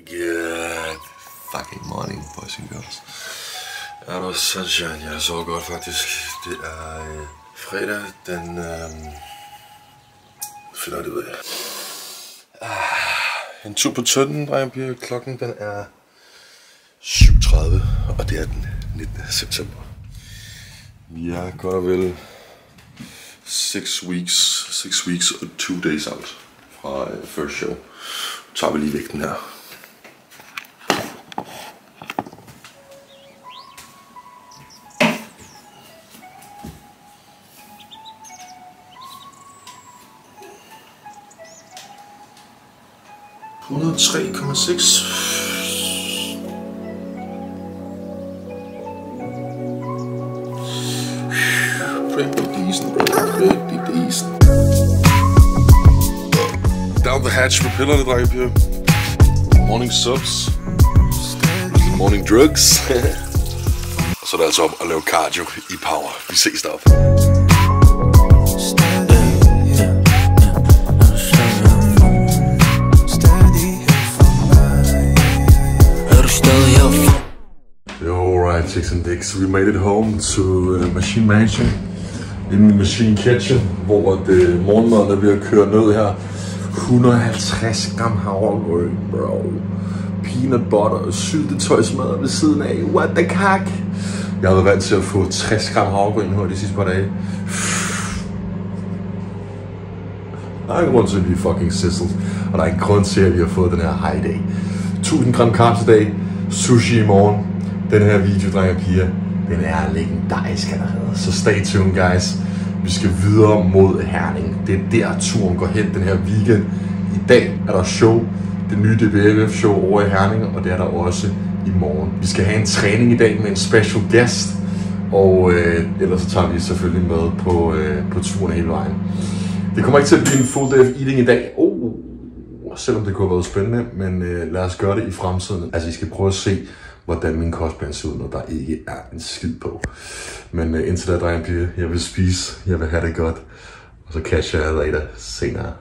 Good fucking morning, boys and girls. Er du sunshine? Jeg så godt faktisk. Det er fredag den... finder det ud af. En tur på tønden, drenge og piger. Klokken den er 7:30, og det er den 19. september. Vi er godt og vel 6 weeks og 2 days out fra first show. Så tager vi lige vægten her. Pretty decent. Down the hatch med pillerne, drenge piger. Morning subs. Morning drugs. Og så er det altså op at lave cardio i power. Vi ses deroppe. Alright, chicks and dicks, we made it home to Machine Mansion in the Machine Kitchen, hvor morgenmaden er ved at køre ned her. 150 gram havregryn, bro. Peanut butter og syltetøjsmad ved siden af. What the cock? Jeg har været vant til at få 60 gram havregryn her de sidste par dage. Der er en grund til, at vi er fucking sizzled, og der er en grund til, at vi har fået den her high day. 1000 gram carbs i dag, sushi i morgen. Den her video, drenge og piger, den er legendarisk allerede. Så stay tuned, guys. Vi skal videre mod Herning. Det er der turen går hen den her weekend. I dag er der show, det nye DBF show over i Herning, og det er der også i morgen. Vi skal have en træning i dag med en special guest, og ellers så tager vi selvfølgelig med på turen hele vejen. Det kommer ikke til at blive en full day of eating i dag. Selvom det kunne have været spændende, men lad os gøre det i fremtiden. Altså, I skal prøve at se, hvordan min kostplan ser ud, når der ikke er en skid på. Men indtil da, drenge og piger, jeg vil spise, jeg vil have det godt, og så catcher jeg later senere.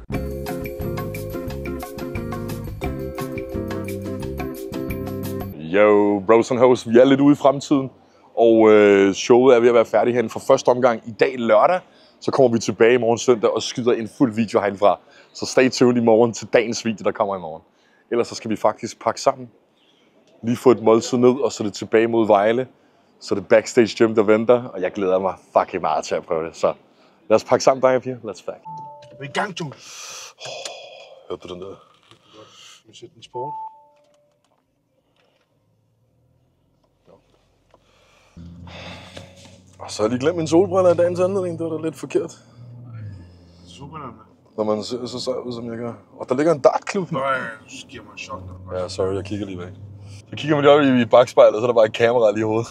Yo, bros and hoes, vi er lidt ude i fremtiden, og showet er ved at være færdig hen for første omgang i dag lørdag. Så kommer vi tilbage i morgen søndag og skyder en fuld video herfra. Så stay tuned i morgen til dagens video, der kommer i morgen. Ellers så skal vi faktisk pakke sammen. Lige få et måltid ned, og så er det tilbage mod Vejle. Så er det backstage gym, der venter, og jeg glæder mig fucking meget til at prøve det. Så lad os pakke sammen, drenge og piger. Let's pack. Vi er i gang, du. Hørte du den der? Skal vi sætte den sport? Og så har de glemt min solbriller i dagens anledning. Det var da lidt forkert. Solbrillerne? Når man ser så sej ud, som jeg gør. Og der ligger en dartklub. Nej, du giver mig en chok. Ja, sorry, jeg kigger lige væk. Så kigger man lige op i bagspejlet, så er der bare et kamera lige i hovedet.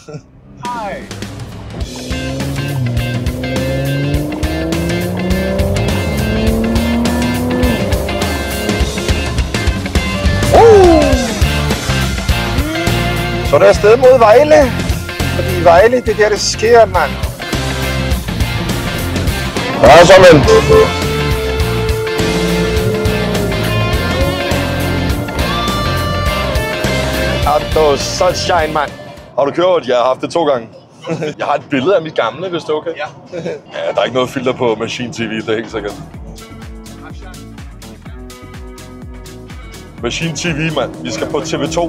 Hej! Så er der afsted mod Vejle. Fordi Vejle, det er der, det sker, mand. Ja, så men. Auto sunshine, mand. Har du kørt? Jeg har haft det 2 gange. Jeg har et billede af mit gamle, hvis det er okay. Ja. Ja, der er ikke noget filter på Machine TV, det er helt sikkert. Machine TV, mand. Vi skal på TV2.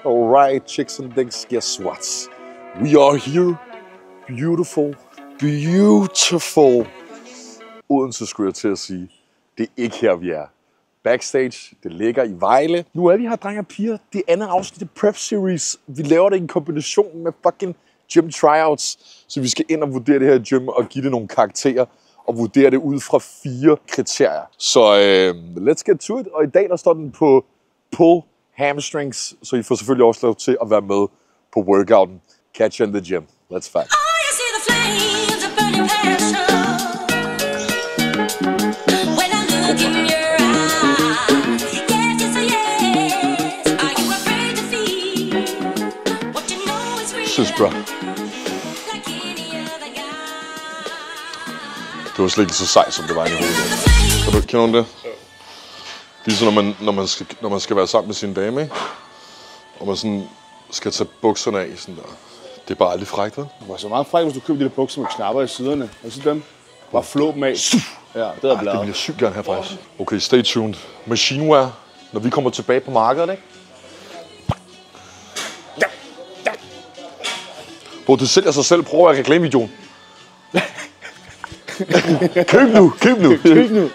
Alright, chicks and dicks, guess what? We are here. Beautiful. Odense skulle jeg til at sige. Det er ikke her, vi er. Backstage, det ligger i Vejle. Nu er vi her, drenge og piger. Det er andet afsnit af Prep Series. Vi laver det i en kombination med fucking gym tryouts. Så vi skal ind og vurdere det her gym og give det nogle karakterer. Og vurdere det ud fra 4 kriterier. Så let's get to it. Og i dag der står den på pull hamstrings. Så I får selvfølgelig også lov til at være med på workouten. Catch you in the gym. Let's fight. When I look in your eyes, yeah. Moses, bro. Det var slet ikke så sejt, som det var i hovedet. Kender du det? Ligesom når man skal være sammen med sin dame, ikke? Og man sådan skal tage bukserne af sådan der. Det er bare aldrig frækt, vel? Det var så meget frækt, hvis du købte de der bukser med knapper i siderne. Og så dem. Bare flå dem af. Ja, det er Det bladet. vil jeg sygt gerne have, faktisk. Okay, stay tuned. Machineware, når vi kommer tilbage på markedet, ikke? Bro, det sælger sig selv. Prøv at reklamevideoen. Køb nu, køb nu. Køb nu.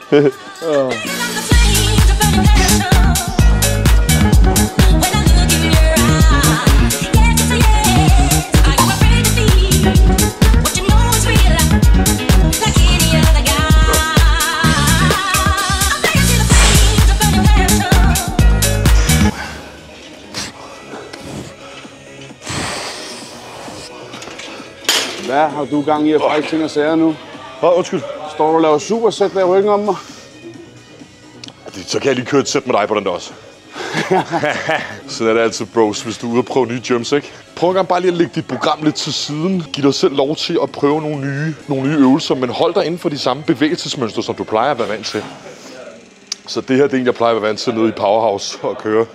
Hvad har du gang i at frække ting og sager nu? Undskyld. Står du og laver supersæt der i ryggen om mig? Så kan jeg lige køre et sæt med dig på den der også. Sådan er det altid, bros, hvis du er ude og prøve nye jumps, ikke? Prøv engang bare lige at lægge dit program lidt til siden. Giv dig selv lov til at prøve nogle nye øvelser, men hold dig inden for de samme bevægelsesmønstre, som du plejer at være vant til. Så det her er det, jeg plejer at være vant til nede i Powerhouse og køre.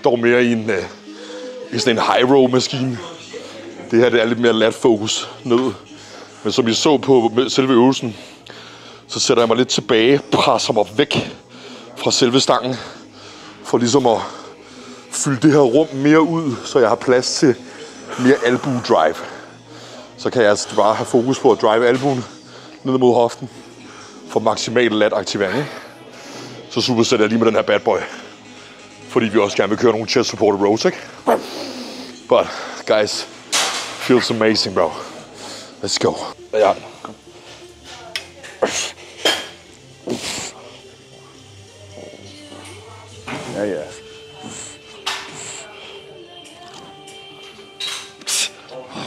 Dog mere i sådan en high-row-maskine. Det her det er lidt mere lat fokus ned. Men som I så på selve øvelsen, så sætter jeg mig lidt tilbage, presser mig væk fra selve stangen, for ligesom at fylde det her rum mere ud, så jeg har plads til mere albue drive. Så kan jeg altså bare have fokus på at drive albuen ned mod hoften for maksimal lat aktivering. Ikke? Så supersætter jeg lige med den her bad boy, fordi vi også gerne vil køre nogle chest supported rows, ikke? But guys, feels amazing, bro. Let's go. Ja. Ja, ja.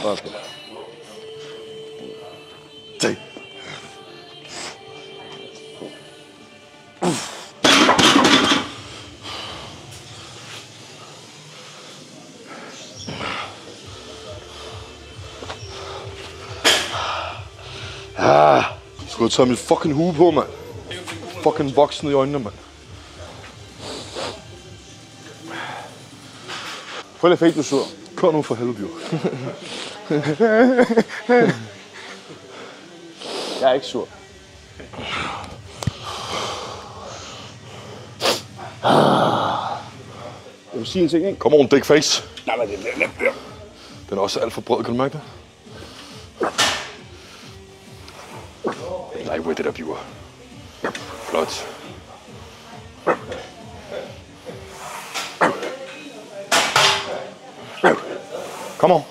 Okay. Se. Skulle have taget mit fucking hue på, mand. Fucking voksen i øjnene, mand. Prøv lige fake, du sur. Kom nu for helvede, jo. Jeg er ikke sur. Jeg vil sige en ting, ikke? Come on, dick face. Nej, men det bliver nemt der. Den er også alt for bred, kan du mærke det? Lightweight det der biver. Flot. Come on.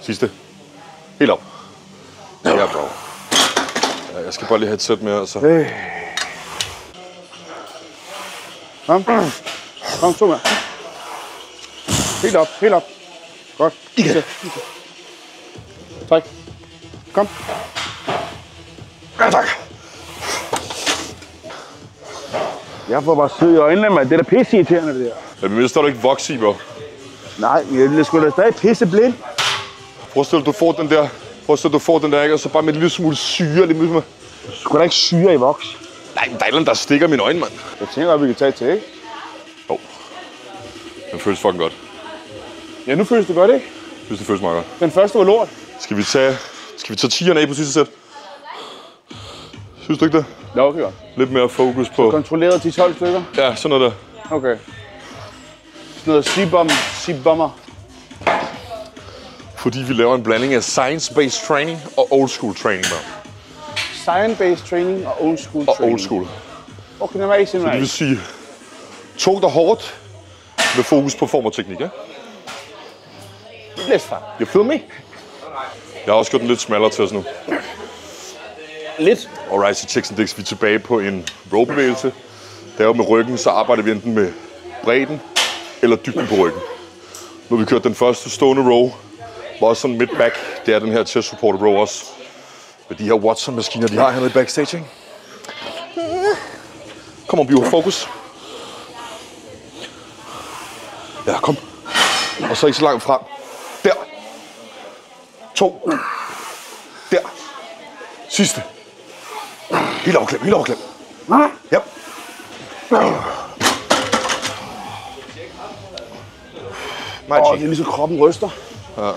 Sidste. Helt op. Ja, bro. Ja, jeg skal bare lige have et sæt mere, altså. Kom. Kom, 2 mere. Helt op, helt op. Godt. Igen. Træk. Kom. Ja, tak. Jeg får bare sød i øjnene, mand. Det er da pisse irriterende, det der. Ja, men står du ikke vokse i, bro. Nej, jeg er sgu da stadig pisse blind. Forestil dig, du får den der. Forestil dig, du får den der, ikke? Og så bare med en lille smule syre. Lidt med. Skulle da ikke syre i voks? Nej, men der er et eller andet, der stikker mine øjne, mand. Jeg tænker godt, vi kan tage et til, ikke? Jo. Den føles fucking godt. Ja, nu føles det godt, ikke? Det føles meget godt. Den første var lort. Skal vi tage 10'erne af på sidste sæt? Synes du ikke det? Ja, okay, godt. Lidt mere fokus på... Kontrolleret 10-12 stykker? Ja, sådan noget der. Okay. Sådan noget C-bomber. Fordi vi laver en blanding af science-based training og old school training, man. Science-based training og old school Og training. old school. Okay, det var ikke Det vil sige, tungt og hårdt med fokus på form og teknik, ja? Lidt far. You feel me? Jeg har også gjort den lidt smallere til os nu. Lidt. Alright, så checks and dicks, vi er tilbage på en row-bevægelse. Der er jo med ryggen, så arbejder vi enten med bredden eller dybden på ryggen. Nu har vi kørt den første stående row, var også sådan midt-back. Det er den her chest supported row også. Med de her Watson-maskiner, de har hernede i backstage, ikke? Kom on, Bio, fokus. Ja, kom. Og så ikke så langt frem. Der. 2. Der. Sidste. Helt overklem, helt overklem. Ja. Det er ligesom kroppen ryster. Ja.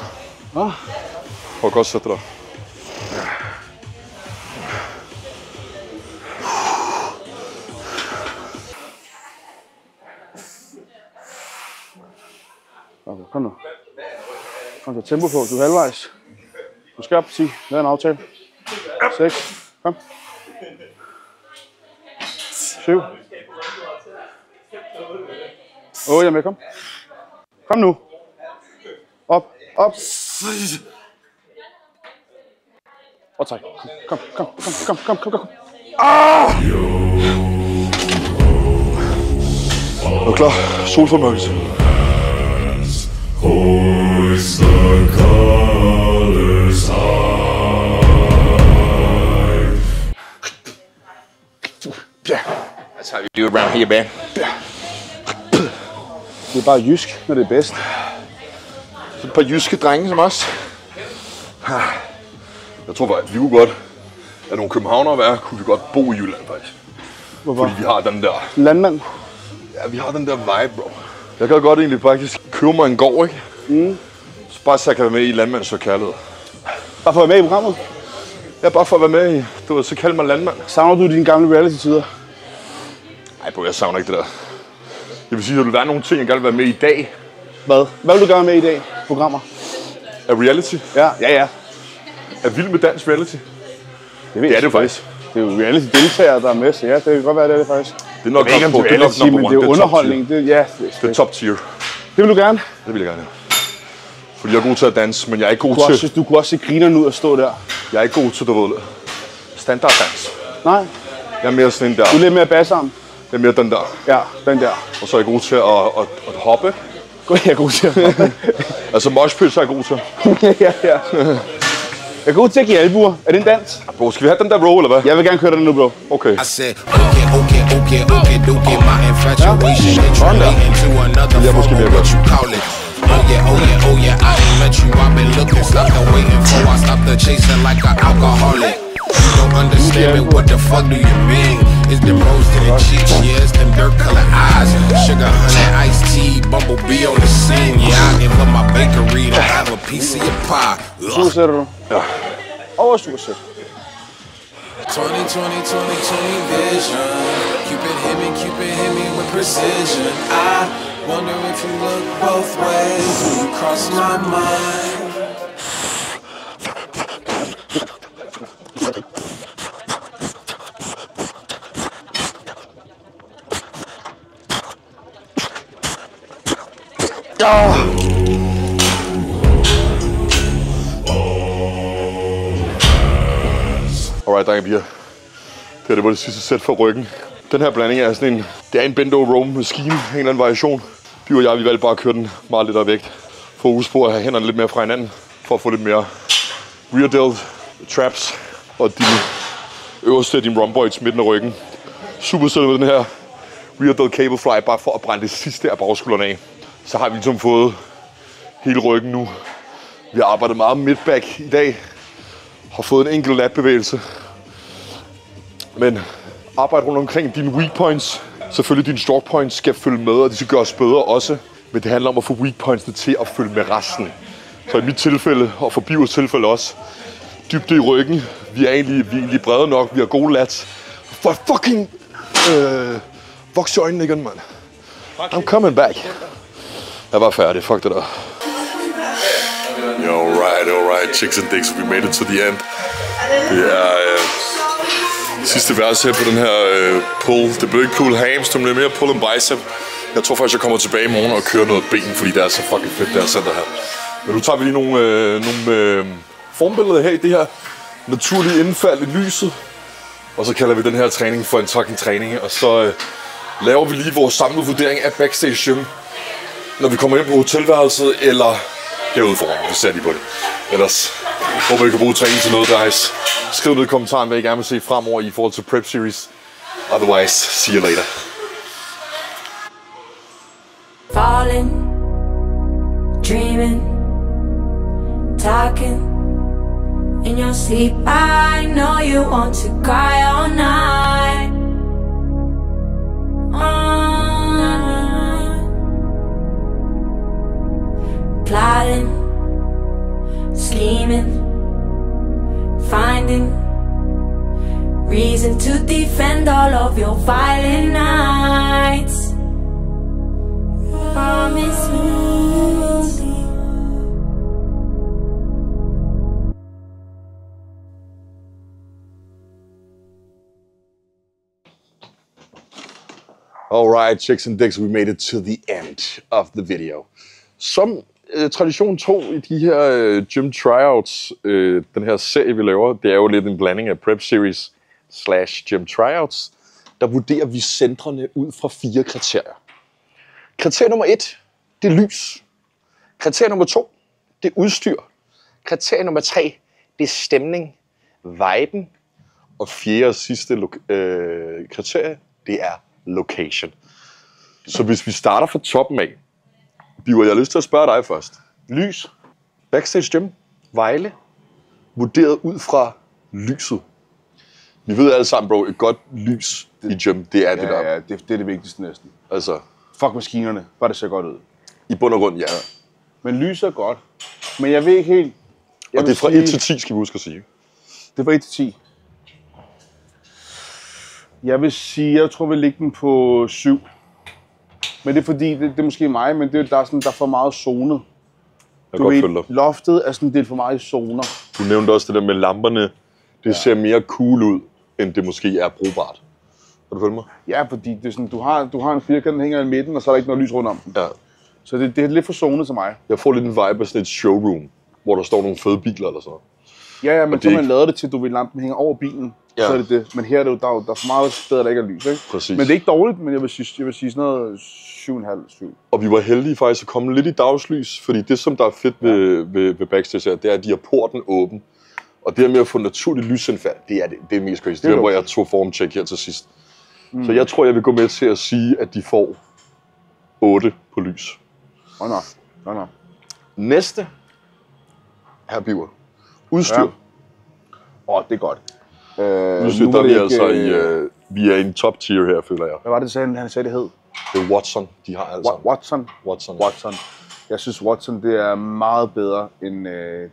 Prøv godt at sætte dig. Okay, kom nu. Kom så tempo på, du er halvvejs. Du skal op, 10. Lad en aftale. 6. Kom. 7. 8, jeg er med, kom. Kom nu. Op, op. Og træk. Kom. Ah! Er du klar? Solformørkelse. Hoist the colors high. Ja. That's how you do it around here, man. Det er bare jysk, når det er bedst. Så et par jyske drenge som os. Jeg tror faktisk, vi kunne godt, at nogle københavnere være, kunne vi godt bo i Jylland faktisk. Hvorfor? Fordi vi har den der, Landmand. ja, vi har den der vibe, bro. Jeg kan godt egentlig faktisk købe mig en gård, ikke? Så bare så jeg kan være med i Landmands og Kærlighed. Bare for at være med i programmet. Ja, bare for at være med i, du ved, så kald mig landmand. Savner du dine gamle reality-tider? Nej, bro, jeg savner ikke det der. Jeg vil sige, at der vil være nogle ting, jeg gerne vil være med i dag. Hvad? Hvad vil du gøre med i dag? Programmer? Af reality. Ja. Er Vild med Dans reality. Det ved Det er det jo faktisk. Det er jo reality-deltagere, der er med, så ja, det kan godt være, det er det faktisk. Det er nok Jeg ved ikke, om det er reality, men det er jo underholdning. Det er top tier. Det vil du gerne. Det vil jeg gerne, ja. Fordi jeg er god til at danse, men jeg er ikke god til... Du kunne også se grineren ud og stå der. Jeg er ikke god til, du ved, standarddans. Nej, Jeg er mere sådan en der. du er lidt mere bassarm. Jeg er mere den der. Ja, den der. Og så er jeg god til at hoppe. Jeg er god til at Altså moshpit, så er jeg god til. ja. Jeg er god til at give albuer. Er det en dans? Bro, skal vi have den der roll, eller hvad? Jeg vil gerne køre den nu, bro. Okay. I said, okay, do get my infatuation and translating to another Yeah, form of what you call it. Oh yeah, I ain't met you, I've been looking, stopped the waiting for, I stopped the chasing like an alcoholic. You don't understand me, what the fuck do you mean? It's them roasted and cheeks, yeah, it's them dirt colored eyes. Sugar, honey, iced tea, bumblebee on the scene. Yeah, I give up my bakery to have a piece of your pie. Hvor sætter du? Ja. Over 7 sæt. 2020 vision. Cupid hit me with precision. I wonder if you look both ways when you cross my mind. Alright, drenge og piger. Det var det sidste sæt for ryggen. Den her blanding er sådan en... Det er en bend over Rome maskine, en eller anden variation. Py og jeg, vi valgte bare at køre den meget lidt af vægt. Fokus på at have hænderne lidt mere fra hinanden. For at få lidt mere rear delt traps. Og de øverste af dine rhomboids midten af ryggen. Super sødt med den her rear delt cable fly, bare for at brænde det sidste af bagskulderen af. Så har vi ligesom fået hele ryggen nu. Vi har arbejdet meget midtback i dag. Har fået en enkelt latbevægelse. Men arbejde rundt omkring dine weak points. Selvfølgelig dine strong points skal følge med, og de skal gøres bedre også. Men det handler om at få weak pointsene til at følge med resten. Så i mit tilfælde, og for Bivers tilfælde også, dybde i ryggen. Vi er egentlig brede nok, vi har gode lats. For fucking... voks i øjnene igen, mand. I'm coming back. Jeg var færdig, fuck det der. Alright, chicks and dicks, we made it to the end. Det er sidste vers her på den her pull. Det blev ikke pull hams, det blev mere pull and bicep. Jeg tror faktisk, jeg kommer tilbage i morgen og kører noget ben, fordi det er så fucking fedt, det her center her. Men nu tager vi lige nogle formbilleder her i det her naturlige indfald i lyset. Og så kalder vi den her træning for en fucking træning. Og så laver vi lige vores samlede vurdering af backstage gym, når vi kommer ind på hotelværelset, eller herude foran, så ser de på det. Ellers håber I kan bruge træning til noget, guys. Skriv ned i kommentaren, hvad I gerne vil se fremover i forhold til Prep Series. Otherwise, see you later. Falling dreaming, talking in your sleep. I know you want to cry all night. Plotting, scheming, finding reason to defend all of your violent nights. Promise me. Alright, chicks and dicks, we made it to the end of the video. Som tradition 2 i de her gym tryouts, den her serie vi laver, det er jo lidt en blanding af prep series / gym tryouts, der vurderer vi centrene ud fra 4 kriterier. Kriterie nummer 1, det er lys. Kriterie nummer 2, det er udstyr. Kriterie nummer 3, det er stemning, viben. Og fjerde og sidste kriterie, det er location. Så hvis vi starter fra toppen af, Biver, jeg har lyst til at spørge dig først. Lys, Backstage Gym, Vejle, vurderet ud fra lyset. Vi ved alle sammen, bro, et godt lys i gym, det er det der. Ja, det er det vigtigste næsten. Altså, fuck maskinerne, bare det ser godt ud. i bund og grund, ja. Men lys er godt. Men jeg ved ikke helt... Og det er fra 1 til 10, skal vi huske at sige. Det er fra 1 til 10. Jeg vil sige, jeg tror, vi ligger den på 7. Men det er fordi, det er måske mig, men der er for meget zonet. Jeg kan godt følge dig. Loftet er sådan, det er for meget zoner. Du nævnte også det der med lamperne. Det ser mere cool ud, end det måske er brugbart. Kan du følge mig? Ja, fordi det er sådan, du har en firkant, der hænger i midten, og så er der ikke noget lys rundt om den. Ja. Så det er lidt for zonet til mig. Jeg får lidt en vibe af sådan et showroom, hvor der står nogle fede biler eller sådan noget. Ja, men så ikke... man lavet det til, at du vil lampen hænger over bilen. Ja. Så er det det. Men her er det jo, der er for meget steder, der ikke er lys, ikke? Præcis. Men det er ikke dårligt, men jeg vil sige sådan noget 7,5, 7. Og vi var heldige faktisk at komme lidt i dagslys, fordi det, som der er fedt ved Backstage her, det er, at de har porten åben. Og det her med at få naturligt lysindfald, det er mest crazy. Det er hvor jeg tog formcheck her til sidst. Så jeg tror, jeg vil gå med til at sige, at de får 8 på lys. Nå. Næste, her Biver. Udstyr. Ja. Det er godt. Udstyr, der er vi altså vi er i en top tier her, føler jeg. Hvad var det, han sagde, det hed? Det er Watson, de har altså. Watson. Jeg synes, Watson det er meget bedre, end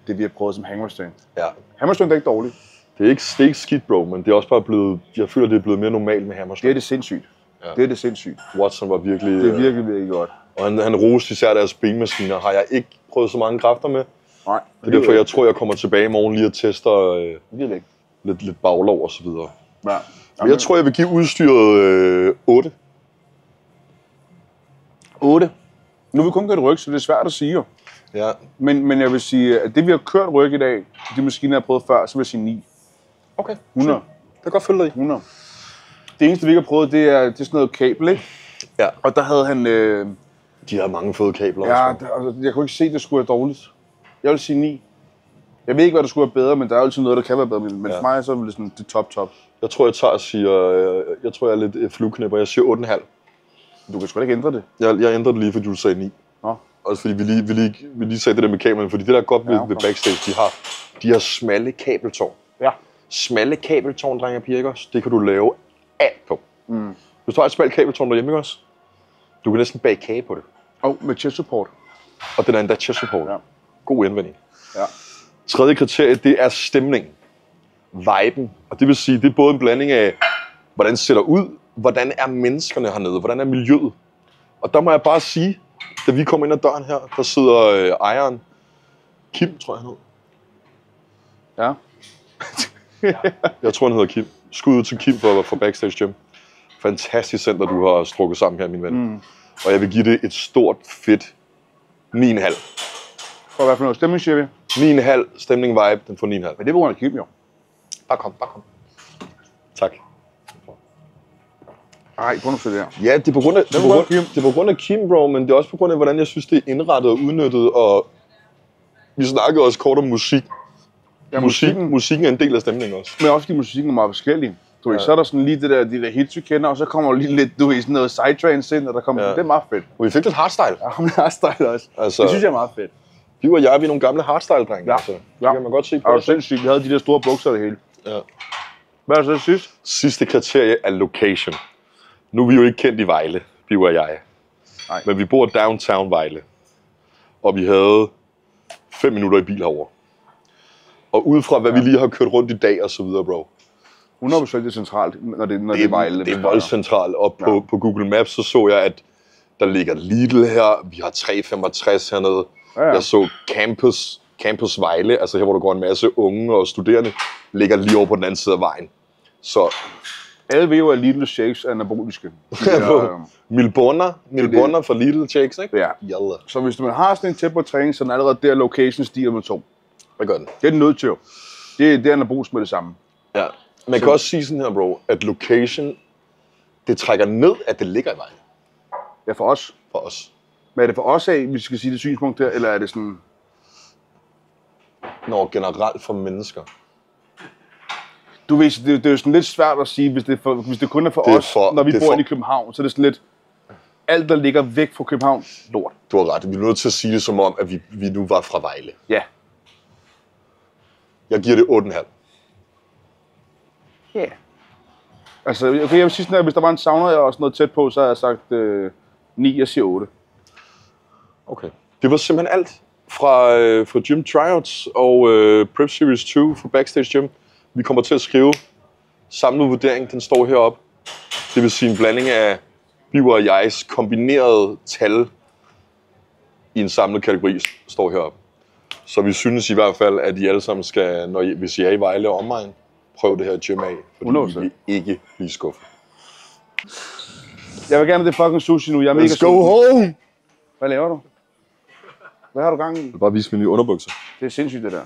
det, vi har prøvet som Hammerstone. Ja. Hammerstone er ikke dårligt. Det er ikke skidt, bro, men det er også bare blevet... Jeg føler, det er blevet mere normalt med Hammerstone. Det er det sindssygt. Ja. Det er det sindssygt. Watson var virkelig... Det er virkelig godt. Og han roste især deres benmaskiner. Har jeg ikke prøvet så mange kræfter med. Nej. Det er derfor, jeg tror, jeg kommer tilbage i morgen lige og tester lidt baglov og så videre. Ja. Men jeg tror, jeg vil give udstyret 8. 8? Nu har vi kun kørt ryg, så det er svært at sige jo. Ja. Men jeg vil sige, at det vi har kørt ryg i dag, de maskiner jeg har prøvet før, så vil jeg sige 9. Okay. 100. Det kan godt følge dig i. 100. Det eneste vi ikke har prøvet, det er sådan noget kabel, ikke? Ja. Og der havde han... De har mange fede kabler ja, også. jeg kunne ikke se, at det skulle være dårligt. Jeg vil sige 9. Jeg ved ikke, hvad der skulle være bedre, men der er jo altid noget, der kan være bedre. Men for mig så er det sådan det top. Jeg tror, jeg tager og siger... Jeg tror, jeg er lidt flueknæpper. Jeg siger 8,5. Du kan sgu da ikke ændre det. Jeg ændrede det lige, fordi du sagde 9. Nå. Også fordi vi lige sagde det der med kabelen. Fordi det, der er godt ved Backstage, de har smalle kabeltårn. Ja. Smalle kabeltårn, drenge og piger, ikke også? Det kan du lave alt på. Hvis du har et smalt kabeltårn derhjemme, ikke også? Du kan næsten bage kage på det. Og med chest support. Og den er endda chest support. Ja. God indvending. Ja. Tredje kriterie, det er stemning. Viben. Og det vil sige, det er både en blanding af, hvordan det ser ud, hvordan er menneskerne hernede, hvordan er miljøet. Og der må jeg bare sige, da vi kommer ind ad døren her, der sidder ejeren, Kim, tror jeg han hedder. Ja. Jeg tror, han hedder Kim. Skud ud til Kim for Backstage Gym. Fantastisk center, du har strukket sammen her, min ven. Og jeg vil give det et stort, fedt 9,5. For hvad for noget stemning, siger vi? 9,5 stemning vibe, den får 9,5. Men det er på grund af Kim, jo. Bare kom. Tak. Ej, prøv nu det her. Ja, det er på grund af Kim, bro, men det er også på grund af, hvordan jeg synes, det er indrettet og udnyttet, og vi snakkede også kort om musik. Ja, musikken er en del af stemningen også. Men også fordi musikken er meget forskellig. Du ved, så er der sådan lige de der hits, vi kender, og så kommer der lige lidt, du ved, sådan noget sidetrains ind, og der kommer, det er meget fedt. Og vi fik lidt hardstyle. Ja, men hardstyle også. Altså, det synes jeg er meget fedt. Vi og jeg, vi er nogle gamle hardstyle-drenge. Ja. Altså. Det kan man godt se på. Og sindssygt, vi havde de der store bukser og det hele. Ja. Hvad er det så sidst? Sidste kriterie er location. Nu er vi jo ikke kendt i Vejle, vi og jeg. Nej. Men vi bor downtown Vejle. Og vi havde 5 minutter i bil herover. Og ud fra hvad vi lige har kørt rundt i dag og så videre, bro. 100% det er centralt, når det er Vejle. Det er voldcentralt. Og på Google Maps så jeg, at der ligger Lidl her. Vi har 365 hernede. Ja. Jeg så Campus Vejle, altså her hvor der går en masse unge og studerende, ligger lige over på den anden side af vejen. Så alle ved jo, at Lidl Shakes er anaboliske. Milbonner for Lidl Shakes, ikke? Ja. Jalla. Så hvis man har sådan en tempo-træning, så er den allerede der location stiger med 2. Hvad gør den? Det er den nødt til jo. Det er anabolisk med det samme. Ja. Man kan også sige sådan her, bro, at location, det trækker ned, at det ligger i vejen. Ja, for os. For os. Men er det for os af, hvis vi skal sige det synspunkt der, eller er det sådan... Når generelt for mennesker. Du ved, det er jo sådan lidt svært at sige, hvis det kun er for os, når vi bor inde i København, så er det sådan lidt... Alt, der ligger væk fra København, lort. Du har ret. Vi er nødt til at sige det som om, at vi nu var fra Vejle. Ja. Jeg giver det 8,5. Ja. Yeah. Altså, okay, jeg vil sige sådan, at hvis der var en sauna og sådan noget tæt på, så har jeg sagt 9, jeg siger 8. Okay. Det var simpelthen alt fra Gym Tryouts og Prep Series 2 for Backstage Gym. Vi kommer til at skrive samlet vurdering, den står heroppe. Det vil sige en blanding af Biver og jegs kombinerede tal i en samlet kategori, står heroppe. Så vi synes i hvert fald, at I alle sammen skal, hvis I er i Vejle og omegn, prøv det her gym af, fordi I vil ikke blive skuffet. Jeg vil gerne have det fucking sushi nu. Jeg er mega Let's go home! Hvad laver du? Hvad har du gang i? Jeg vil bare vise mine nye underbukser. Det er sindssygt, det der.